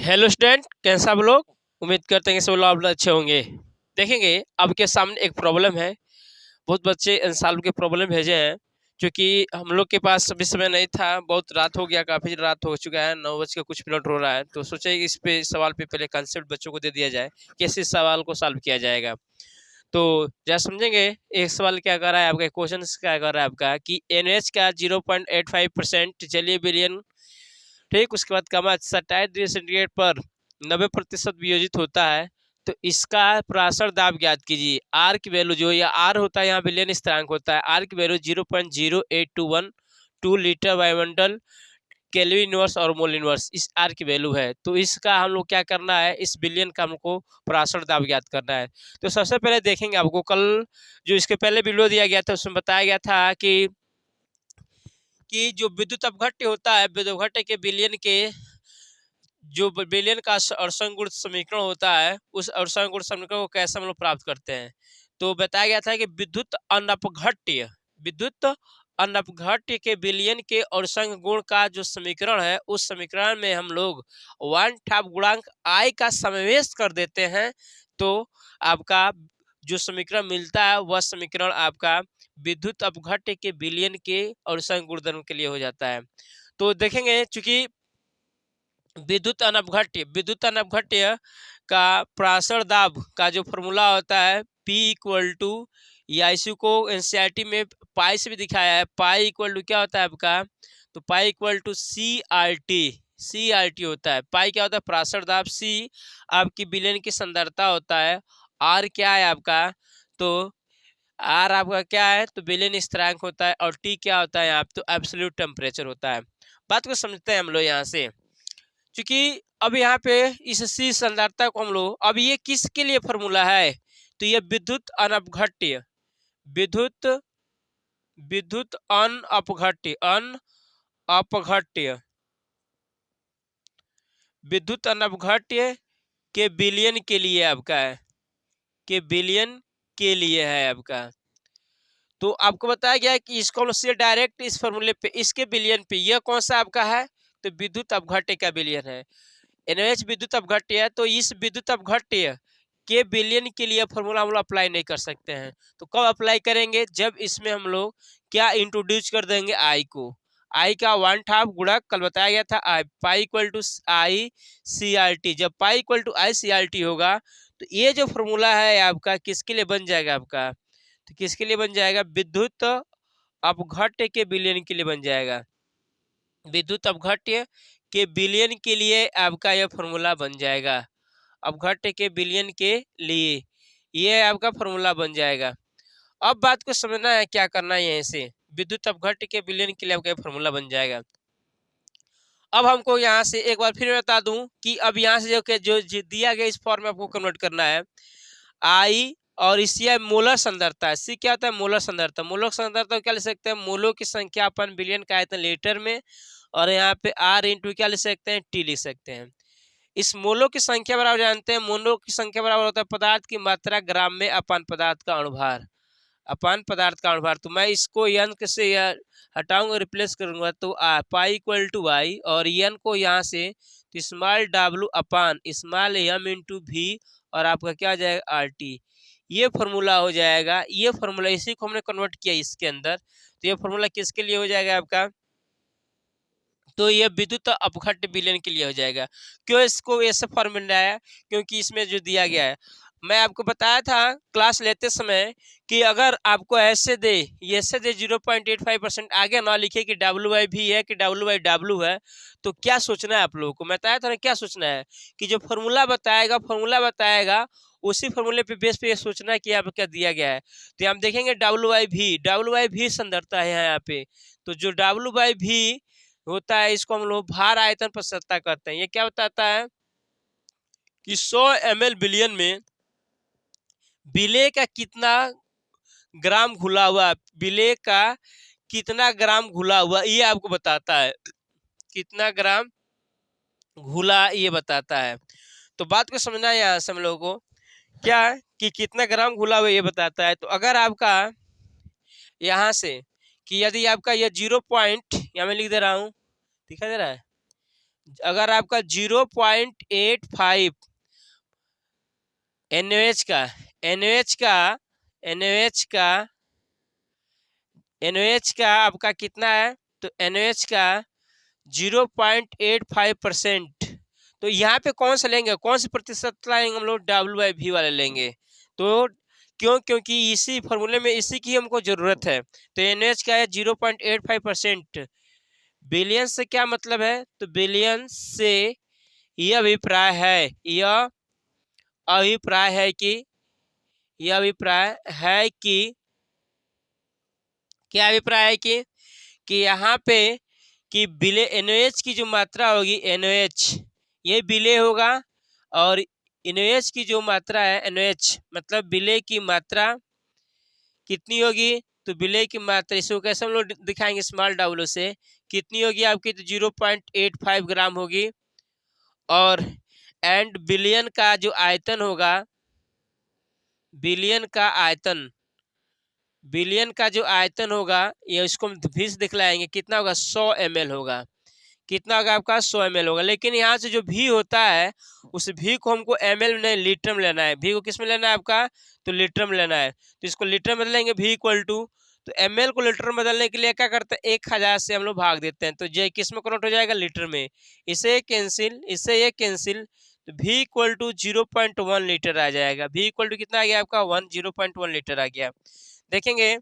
Hello student, कैसे आप लोग। उम्मीद करते हैं कि सब लोग आप लोग अच्छे होंगे। देखेंगे आपके सामने एक प्रॉब्लम है। बहुत बच्चे इन साल के प्रॉब्लम भेजे हैं, क्योंकि हम लोग के पास अभी समय नहीं था। बहुत रात हो गया, काफ़ी रात हो चुका है, 9 बज के कुछ मिनट हो रहा है। तो सोचे कि इस पे सवाल पे पहले कंसेप्ट बच्चों को दे दिया जाए, कैसे इस सवाल को सॉल्व किया जाएगा। तो जरा समझेंगे। एक सवाल क्या कर रहा है आपका, क्वेश्चन क्या कर रहा है आपका कि NH का 0.85% जलीय विलयन, ठीक, उसके बाद कमा 27 डिग्री सेंटीग्रेड पर 90% वियोजित होता है। तो इसका परासर दाब ज्ञात कीजिए। आर की वैल्यू जो, या आर होता है यहाँ विलयन स्थिरांक होता है। आर की वैल्यू 0.08212 वायुमंडल केल्विन इनवर्स और मोल इनवर्स, इस आर की वैल्यू है। तो इसका हम लोग क्या करना है, इस विलयन का हमको परासर दाब ज्ञात करना है। तो सबसे पहले देखेंगे, आपको कल जो इसके पहले वीडियो दिया गया था उसमें बताया गया था कि जो विद्युत अपघट्य होता है, विद्युत अपघट्य के विलयन के जो विलयन का अड़संग गुण समीकरण होता है, उस अड़संग गुण समीकरण को कैसे हम लोग प्राप्त करते हैं। तो बताया गया था कि विद्युत अनपघट्य के विलयन के अड़संग गुण का जो समीकरण है, उस समीकरण में हम लोग वन ठाप गुणांक आई का समावेश कर देते हैं। तो आपका जो समीकरण मिलता है वह समीकरण आपका विद्युत अपघट्य के विलयन के अड़संग गुणधर्म के लिए हो जाता है। तो देखेंगे, चूंकि विद्युत अनपघट्य का परासर दाब का जो फॉर्मूला होता है P इक्वल टू, या इसी को एनसीईआरटी में पाई से भी दिखाया है। पाई इक्वल टू क्या होता है आपका, तो pi equal to C R T होता है। पाई क्या होता है, परासर दाब। सी आपकी विलयन की सांद्रता होता है। आर क्या है आपका, तो आर आपका क्या है, तो विलयन स्थिरांक होता है। और टी क्या होता है यहाँ, तो एब्सोल्यूट टेम्परेचर होता है। बात को समझते हैं हम लोग यहाँ से। क्योंकि अब यहाँ पे इस सी सांद्रता को हम लोग, अब ये किसके लिए फॉर्मूला है, तो ये विद्युत अनपघट्य, विद्युत विद्युत अनपघट्य विद्युत अनपघट्य के विलयन के लिए आपका है, के विलयन के लिए है आपका। तो आपको बताया गया है कि इसको हम से डायरेक्ट इस फॉर्मूले पे, इसके विलयन पे, यह कौन सा आपका है, तो विद्युत अपघट्य का विलयन है। NH विद्युत अपघट्य है, तो इस विद्युत अपघट्य के विलयन के लिए फॉर्मूला हम लोग अप्लाई नहीं कर सकते हैं। तो कब अप्लाई करेंगे, जब इसमें हम लोग क्या इंट्रोड्यूस कर देंगे, आई को। आई का वन हाफ गुणक कल बताया गया था, I pi equal to I C R T. जब pi equal to I C R T होगा, तो ये जो फॉर्मूला है आपका किसके लिए बन जाएगा आपका, तो किसके लिए बन जाएगा, विद्युत अपघट्य के विलयन के लिए बन जाएगा। विद्युत अपघट्य के विलयन के लिए आपका यह फॉर्मूला बन जाएगा। अपघट्य के विलयन के लिए ये आपका फॉर्मूला बन जाएगा। अब बात को समझना है, क्या करना है, यहाँ से विद्युत अपघट्य के विलयन के लिए आपका फॉर्मूला बन जाएगा। अब हमको यहाँ से एक बार फिर बता दूं कि अब यहाँ से जो दिया गया इस फॉर्म में आपको कन्वर्ट करना है। आई और इसी मोलर सांद्रता है। सी क्या होता है, मोलर सांद्रता। मोलर सांद्रता क्या लिख सकते हैं, मोलों की संख्या अपन बिलियन का आयतन लीटर में, और यहाँ पे आर इंटू क्या लिख सकते हैं, टी लिख सकते हैं। इस मोलों की संख्या बराबर जानते हैं, मोलों की संख्या बराबर होता है पदार्थ की मात्रा ग्राम में अपन पदार्थ का अणुभार, अपन पदार्थ का अणुभार। तो मैं इसको यन से हटाऊंगा, रिप्लेस करूंगा, तो पाई इक्वल टू आई, और यन को यहाँ से तो small W upon small M into भी, और आपका क्या आ जाएगा, आर टी। ये फॉर्मूला हो जाएगा। ये फॉर्मूला इसी को हमने कन्वर्ट किया इसके अंदर। तो ये फॉर्मूला किसके लिए हो जाएगा आपका, तो ये विद्युत अपघट्य विलयन के लिए हो जाएगा। क्यों इसको ऐसे फॉर्म मिल रहा है, क्योंकि इसमें जो दिया गया है, मैं आपको बताया था क्लास लेते समय कि अगर आपको ऐसे दे, ये ऐसे दे 0.85%, आगे ना लिखे कि WI है कि WIW है, तो क्या सोचना है आप लोगों को। मैं बताया था ना क्या सोचना है, कि जो फॉर्मूला बताएगा उसी फॉर्मूले पे बेस पे ये सोचना है कि यहाँ पे क्या दिया गया है। तो हम देखेंगे WI संदर्भता है यहाँ पे। तो जो WI होता है, इसको हम लोग भार आयतन पर सत्ता करते हैं। ये क्या बताता है कि 100 ml विलयन में विलेय का कितना ग्राम घुला हुआ, विलेय का कितना ग्राम घुला हुआ, ये आपको बताता है। कितना ग्राम घुला ये बताता है। तो बात को समझना है यहाँ से हम लोगों को, क्या कि कितना ग्राम घुला हुआ ये बताता है। तो अगर आपका यहाँ से कि यदि आपका ये 0 पॉइंट, यहाँ मैं लिख दे रहा हूँ, दिखाई दे रहा है, अगर आपका 0.85 NaOH का NaOH का NaOH का NaOH का आपका कितना है, तो NaOH का 0.85%। तो यहाँ पे कौन सा लेंगे, कौन सी प्रतिशत लाएंगे हम लोग, WIV वाले लेंगे। तो क्योंकि इसी फॉर्मूले में इसी की हमको जरूरत है। तो NaOH का है 0.85%। बिलियन से क्या मतलब है, तो बिलियन से यह अभिप्राय है, यह अभिप्राय है कि यह अभिप्राय है कि क्या अभिप्राय है कि यहाँ पे कि बिले NaOH की जो मात्रा होगी NaOH ये बिले होगा, और NaOH की जो मात्रा है NaOH मतलब बिले की मात्रा कितनी होगी, तो बिले की मात्रा इसको कैसे हम लोग दिखाएंगे, स्मॉल w से कितनी होगी आपकी, तो 0.85 ग्राम होगी। और एंड बिलियन का जो आयतन होगा, बिलियन का आयतन, बिलियन का जो आयतन होगा ये इसको हम भी दिखलाएंगे, कितना होगा, 100 ml होगा। कितना होगा आपका, 100 ml होगा। लेकिन यहाँ से जो भी होता है उस भी को हमको ml में नहीं लीटर में लेना है। भी को किस में लेना है आपका, तो लीटर में लेना है। तो इसको लीटर में बदलेंगे भी इक्वल टू, तो ml को लीटर में बदलने के लिए क्या करते हैं, 1000 से हम लोग भाग देते हैं, तो ये किस में कन्वर्ट हो जाएगा, लीटर में। इसे कैंसिल, इससे ये कैंसिल, तो भी इक्वल टू 0.1 लीटर आ जाएगा। भी इक्वल टू कितना आ गया आपका, 0.1 लीटर आ गया। देखेंगे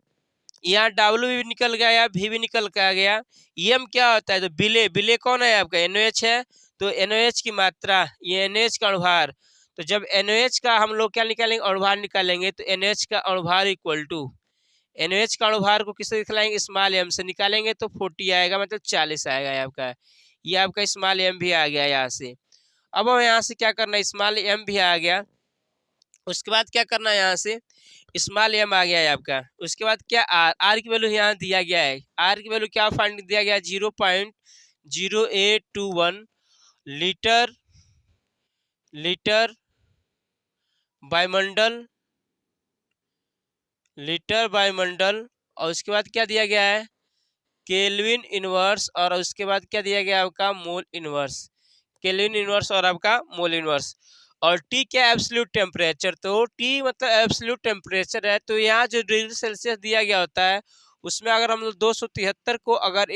यहाँ W भी निकल गया, या भी निकल के आ गया। एम क्या होता है, तो बिले, बिले कौन है आपका, NaOH है। तो NaOH की मात्रा, ये NaOH का अणुभार। तो जब NaOH का हम लोग क्या निकालेंगे, अणुभार निकालेंगे, तो NaOH का अणुभार इक्वल टू, NaOH का अणुभार को किससे दिखलाएंगे, स्मॉल m से निकालेंगे तो 40 आएगा, मतलब 40 आएगा आपका। ये आपका स्मॉल m भी आ गया यहाँ से। अब हम यहाँ से क्या करना है, स्मॉल m भी आ गया, उसके बाद क्या करना है, यहाँ से स्मॉल m आ गया है आपका। उसके बाद क्या, r की वैल्यू यहाँ दिया गया है। r की वैल्यू क्या फाइंड दिया गया है, 0.0821 लीटर, लीटर वायुमंडल, लीटर वायुमंडल। और उसके बाद क्या दिया गया है, केल्विन इनवर्स। और उसके बाद क्या दिया गया आपका, मोल इनवर्स। केल्विन इनवर्स और आपका मोल इनवर्स। और टी क्या, एब्सोल्यूट टेम्परेचर। तो टी मतलब एब्सोल्यूट टेम्परेचर है। तो यहाँ जो डिग्री सेल्सियस दिया गया होता है उसमें अगर हम लोग 273 को अगर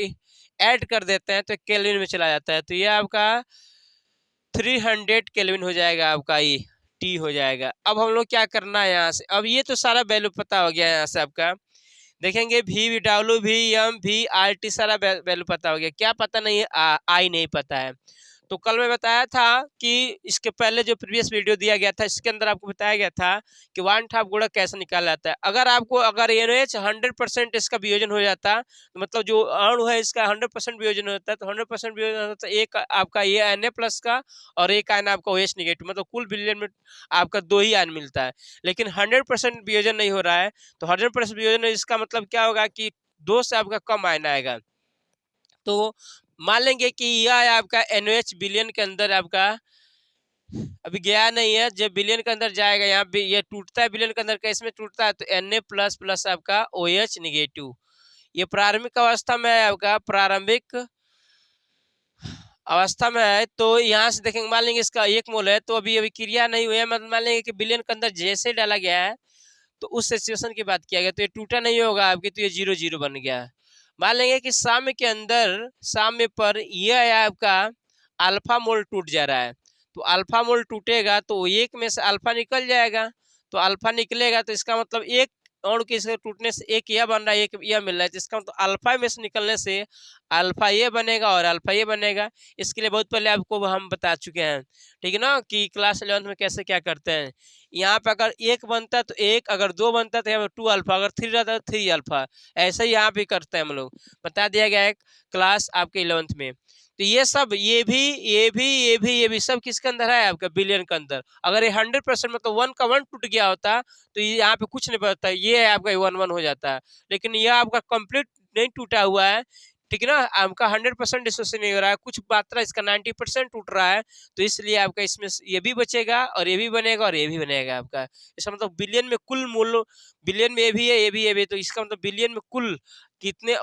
ऐड कर देते हैं तो केल्विन में चला जाता है। तो ये आपका 300 केल्विन हो जाएगा आपका, ये टी हो जाएगा। अब हम लोग क्या करना है यहाँ से, अब ये तो सारा वैल्यू पता हो गया यहाँ से आपका। देखेंगे भी W भी M भी RT सारा वैल्यू पता हो गया। क्या पता नहीं है, आई नहीं पता है। तो कल मैं बताया था कि इसके पहले जो प्रीवियस वीडियो दिया गया था इसके अंदर आपको बताया गया था कि 1/2 गुणक कैसे निकाला जाता है। अगर आपको अगर NaOH 100% इसका वियोजन हो जाता, तो मतलब जो अणु है इसका 100% वियोजन होता है, तो 100% वियोजन होता है, एक आपका ये Na प्लस का और एक आयन आपका OH नेगेटिव, मतलब कुल बिलियन में आपका 2 ही आयन मिलता है। लेकिन 100% वियोजन नहीं हो रहा है, तो 100% वियोजन इसका मतलब क्या होगा कि 2 से आपका कम आयन आएगा। तो मान लेंगे कि यह है आपका NaOH बिलियन के अंदर आपका अभी गया नहीं है। जब बिलियन के अंदर जाएगा, यहाँ भी ये टूटता है बिलियन के अंदर, कैसे में टूटता है, तो Na प्लस प्लस आपका OH निगेटिव। ये प्रारंभिक अवस्था में है आपका, प्रारंभिक अवस्था में है। तो यहाँ से देखेंगे, मान लेंगे इसका 1 मोल है, तो अभी अभी क्रिया नहीं हुई है, मतलब मान लेंगे कि बिलियन के अंदर जैसे डाला गया है तो उस सिचुएशन की बात किया गया, तो ये टूटा नहीं होगा आपकी, तो ये 0 0 बन गया। मान लेंगे कि साम्य के अंदर, साम्य पर यह है आपका अल्फा मोल टूट जा रहा है, तो अल्फा मोल टूटेगा तो एक में से अल्फा निकल जाएगा। तो अल्फा निकलेगा तो इसका मतलब एक अणु के इसके टूटने से एक यह बन रहा है, एक यह मिल रहा है, तो इसका मतलब अल्फा में से निकलने से अल्फा ये बनेगा और अल्फा ये बनेगा। इसके लिए बहुत पहले आपको हम बता चुके हैं, ठीक है ना, कि क्लास 11 में कैसे क्या करते हैं। यहाँ पे अगर 1 बनता तो 1, अगर 2 बनता तो यहाँ पे 2 अल्फा, अगर 3 रहता तो 3 अल्फा। ऐसे ही यहाँ पे करते हैं हम लोग, बता दिया गया है क्लास आपके 11th में। तो ये सब, ये भी सब किसके अंदर है आपका, बिलियन के अंदर। अगर ये 100% मतलब 1 का 1 टूट गया होता तो ये यहाँ पे कुछ नहीं बचता, ये है आपका 1 1 हो जाता है। लेकिन यह आपका कंप्लीट नहीं टूटा हुआ है, ठीक है ना, आपका 100% डिसोसिएशन नहीं हो रहा है, कुछ मात्रा इसका 90% टूट रहा है। तो इसलिए आपका इसमें ये भी बचेगा और ये भी बनेगा और ये भी बनेगा आपका। इसका मतलब बिलियन में कुल मूल्य, बिलियन में ये भी है, ये भी, ये भी, तो इसका मतलब बिलियन में कुल कितने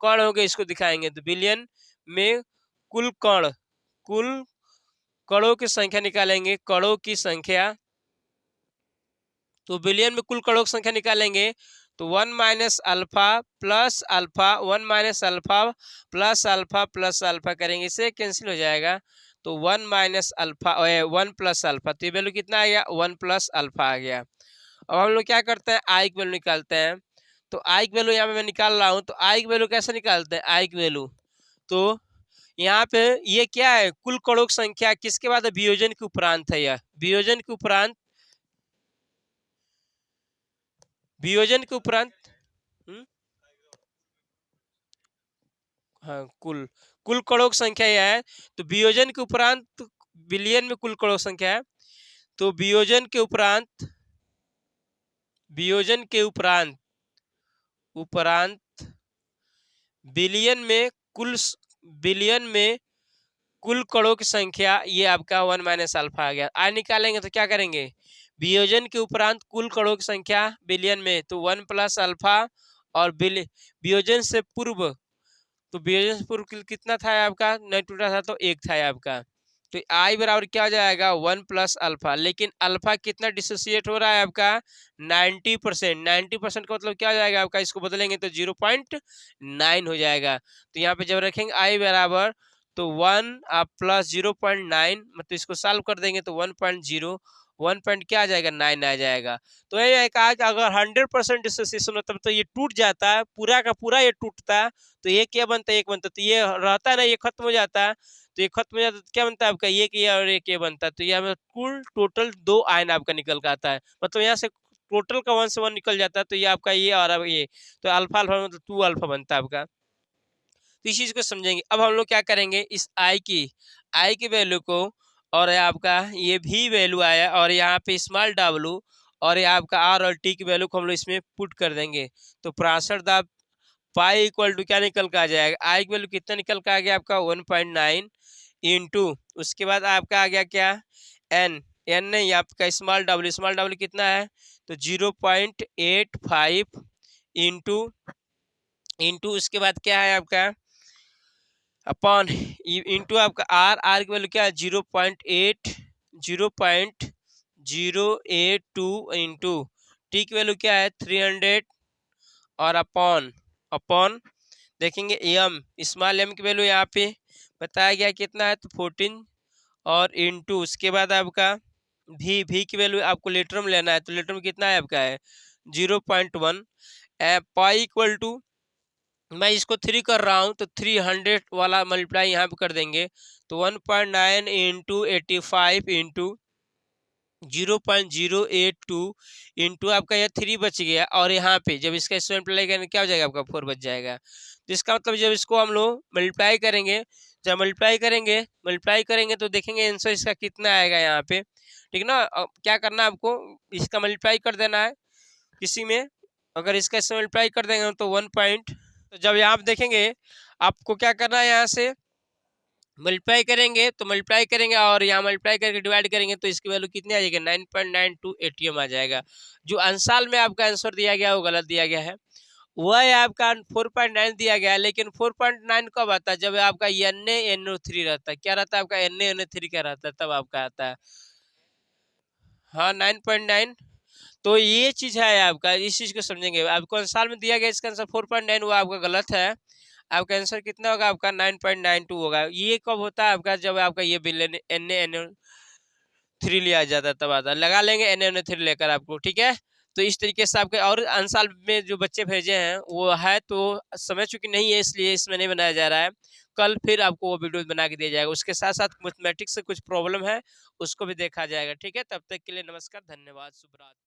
कण होंगे इसको दिखाएंगे। तो बिलियन में कुल कण कुल करोड़ की संख्या निकालेंगे, करोड़ की संख्या, तो बिलियन में कुल करोड़ की संख्या निकालेंगे तो 1 minus alpha plus alpha, 1 minus alpha plus alpha plus alpha करेंगे, इससे कैंसिल हो जाएगा। तो 1 माइनस अल्फा 1 प्लस अल्फा, तो ये वैल्यू कितना आ गया, 1 प्लस अल्फा आ गया। अब हम लोग क्या करते हैं, आई की वैल्यू निकालते हैं। तो आई की वैल्यू यहाँ पे मैं निकाल रहा हूँ, तो आई की वैल्यू कैसे निकालते हैं, आई की वैल्यू, तो यहाँ पे ये क्या है, कुल करोड़ की संख्या किसके बाद है, वियोजन के उपरांत है, यह वियोजन के उपरांत, वियोजन के उपरांत, हाँ कुल, कुल करोड़ की संख्या यह है, तो वियोजन के उपरांत बिलियन में कुल करोड़ संख्या है, तो वियोजन के उपरांत, वियोजन के उपरांत, उपरांत बिलियन में कुल, बिलियन में कुल करोड़ की संख्या, ये आपका 1 माइनस अल्फा आ गया। आई निकालेंगे तो क्या करेंगे, वियोजन के उपरांत कुल करोड़ की संख्या बिलियन में, तो 1 प्लस अल्फा, और वियोजन से पूर्व, तो वियोजन से पूर्व कितना था आपका, नहीं टूटा था तो 1 था आपका, तो आई बराबर क्या हो जाएगा, 1 प्लस अल्फा, लेकिन अल्फा कितना डिसोसिएट हो रहा है आपका, 90%, 90% का मतलब क्या हो जाएगा आपका, इसको बदलेंगे तो 0.9 हो जाएगा। तो यहाँ पे जब रखेंगे आई बराबर, तो 1 प्लस 0.9, मतलब इसको सॉल्व कर देंगे तो 1.0, 1 पॉइंट क्या आ जाएगा, 9 आ जाएगा। तो ये है कि अगर 100% डिसोसिएशन होता तो ये टूट जाता है, पूरा का पूरा ये टूटता, तो ये क्या बनता है, एक बनता, तो ये रहता है ना, ये खत्म हो जाता है, तो ये खत्म हो जाता है तो क्या बनता है आपका, ये कि और एक ये बनता है, तो ये हमें कुल टोटल 2 आयन आपका निकल के आता है, मतलब यहाँ से टोटल का 1 से 1 निकल जाता है, तो ये आपका ये और अब ये, तो अल्फा अल्फा मतलब 2 अल्फा बनता है आपका। तो इस चीज को समझेंगे। अब हम लोग क्या करेंगे, इस आई की वैल्यू को, और आपका ये भी वैल्यू आया, और यहाँ पे स्मॉल डब्लू, और ये आपका आर और टी की वैल्यू को हम लोग इसमें पुट कर देंगे, तो 65 पाई इक्वल टू क्या निकल के आ जाएगा, आई की वैल्यू कितना निकल के आ गया आपका 1.9 इंटू, उसके बाद आपका आ गया क्या, एन, एन नहीं आपका स्मॉल डब्ल्यू कितना है, तो 0.85 इंटू, उसके बाद क्या है आपका अपॉन, इंटू आपका आर, आर की वैल्यू क्या है 0.82 इंटू, टी की वैल्यू क्या है 300, और अपॉन, अपॉन देखेंगे एम, स्मॉल एम की वैल्यू यहाँ पे बताया गया कितना है, तो 14, और इंटू उसके बाद आपका भी की वैल्यू आपको लीटर में लेना है, तो लीटर में कितना है आपका है 0.1, पाई इक्वल टू, मैं इसको 3 कर रहा हूँ तो 300 वाला मल्टीप्लाई यहाँ पे कर देंगे, तो 1.9 इंटू 85 इंटू 0.082 इंटू आपका यह 3 बच गया, और यहाँ पे जब इसका स्क्वायर मल्टीप्लाई करेंगे क्या हो जाएगा आपका 4 बच जाएगा। तो इसका मतलब जब इसको हम लोग मल्टीप्लाई करेंगे, जब मल्टीप्लाई करेंगे तो देखेंगे आंसर इसका कितना आएगा यहाँ पे, ठीक ना। क्या करना है आपको, इसका मल्टीप्लाई कर देना है किसी में, अगर इसका मल्टीप्लाई कर देंगे तो 1 पॉइंट, तो जब यहाँ पे देखेंगे आपको क्या करना है, यहाँ से मल्टीप्लाई करेंगे तो मल्टीप्लाई करेंगे, और यहाँ मल्टीप्लाई करके डिवाइड करेंगे तो इसकी वैल्यू कितनी आ जाएगी 9.92 एटीएम आ जाएगा। जो अंसाल में आपका आंसर दिया गया वो गलत दिया गया है, वह है आपका 4.9 दिया गया है, लेकिन 4.9 कब आता है, जब आपका NaNO3 रहता है, क्या रहता है आपका NaNO3 क्या रहता है, तब आपका आता है, हाँ 9.9। तो ये चीज है आपका, इस चीज को समझेंगे। आपको आंसर में दिया गया इसका आंसर 4.9 हुआ, आपका गलत है, आपका आंसर कितना होगा आपका 9.92 होगा। ये कब होता है आपका, जब आपका ये बिलियन NaNO3 लिया जाता है, तब आता है, लगा लेंगे NaNO3 लेकर आपको, ठीक है। तो इस तरीके से आपके और आंसर में जो बच्चे भेजे हैं वो है, तो समझ चुकी नहीं है इसलिए इसमें नहीं बनाया जा रहा है, कल फिर आपको वो वीडियो बना के दिया जाएगा, उसके साथ साथ मैथमेटिक्स से कुछ प्रॉब्लम है उसको भी देखा जाएगा, ठीक है। तब तक के लिए नमस्कार, धन्यवाद, शुभ रात्रि।